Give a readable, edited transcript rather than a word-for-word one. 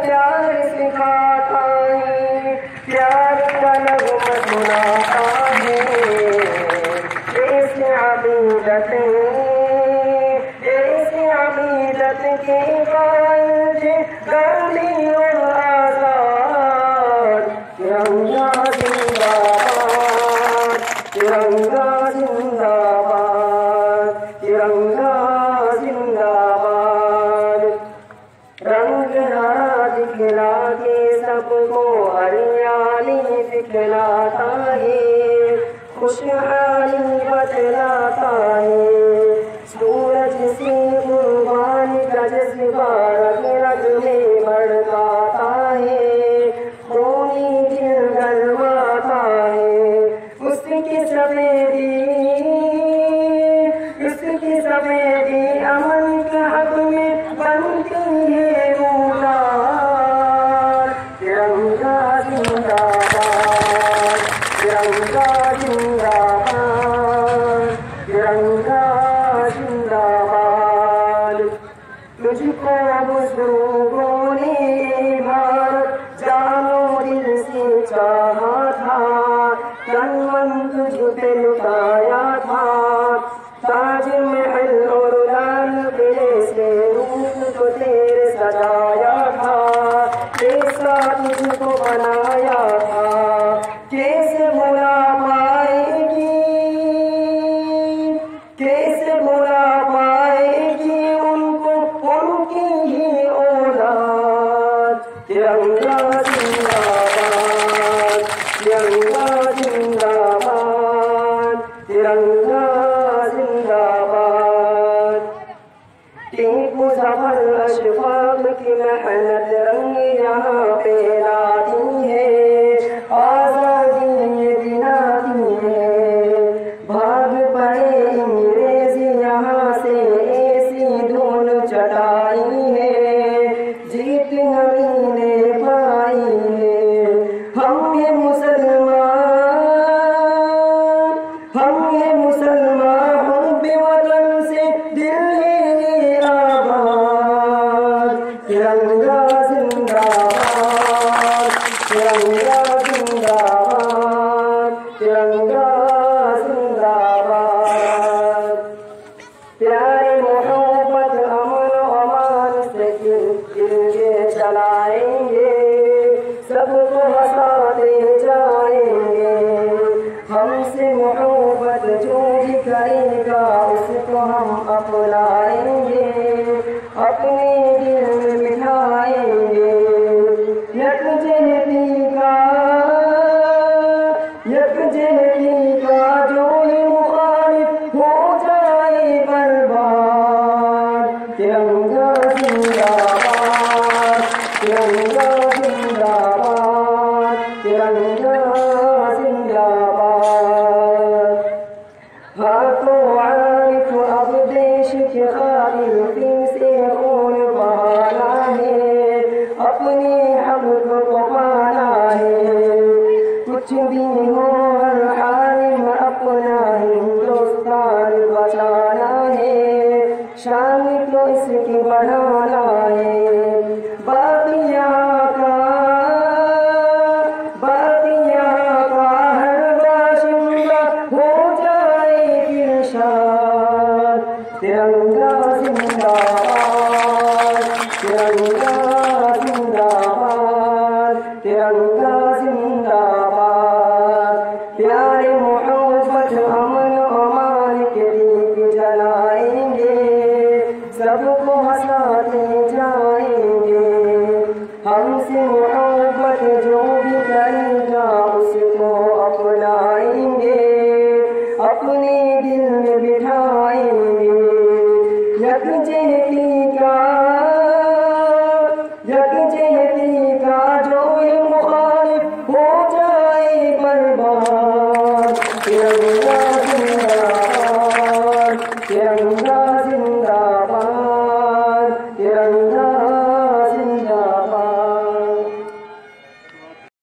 प्यार सिखाता है, प्यार का नग़्मा सुनाता है। ऐसे अक़ीदत के कायल गांधी और आज़ाद। तिरंगा जिंदाबाद, तिरंगा जिंदाबाद, तिरंगा जिंदाबाद। रंग हरा दिखला के सबको हरियाली दिखलाता है, खुशहाली बतलाता है। सूरज से कुर्बान का जज्बा रग रग में भड़काता है, खूनी दिल गरमाता है। उसकी सफेदी अमन के हक में बनती है रूदार। तिरंगा जिंदाबाद, तिरंगा जिंदाबाद, तिरंगा जिंदाबाद। तुझको बुजुर्गों ने भारत जानो दिल से चाहा था, तन मन तुझ पे लुटाया था। ताजमहल और लाल किले से रूप को तेरे सजाया था, कैसा तुझको बनाया था। कैसे भुला पाएगी, कैसे भुला पाएगी उनको उनकी ही औलाद। तिरंगा जिंदाबाद, तिरंगा जिंदाबाद, तिरंगा जिंदाबाद। टीपू ज़फ़र अशफाक़ की मेहनत रंग यहाँ पे लाती है, आज़ादी दिलाती है। भाग पड़े अंग्रेज़ यहाँ से ऐसी धूल चटाई है, जीत हमने पाई है। हम ये मुसलमान हुब्बे वतन से दिल है आबाद। तिरंगा जिंदाबाद, तिरंगा जिंदाबाद, तिरंगा जिंदाबाद। प्यारे मोहब्बत अमन अमान से दिल चलाएंगे, सबको हंसाते जाएंगे। हमसे मोहब्बत जो भी करेगा उसको हम अपनाएंगे, अपने दिल में बिठाएंगे। यकजहती का जो ही मुखालिफ हो जाए बर्बाद। तिरंगा जिंदाबाद, तिरंगा जिंदाबाद, तिरंगा जिंदाबाद। हाथों आरिफ अब देश के खातिर फिर से खून बहाना है, अपने हक को पाना है। कुछ भी हो हर हाल में अपना हिंदुस्तान बचाना है, शान तो इसकी बढ़ाना है। बातिया का हर बाशिंदा हो जाए इरशाद। तिरंगा जिंदाबाद, तिरंगा जिंदाबाद, तिरंगा जिंदाबाद। प्यारे मोहब्बत अमन अमान के दीप जलाएंगे, सबको हंसाते जाएंगे। हमसे मोहब्बत जो भी करेगा उसको अपनाएंगे, अपने दिल में बिठाएंगे। यकजहती का जो ये मुखालिफ हो जाए बर्बाद।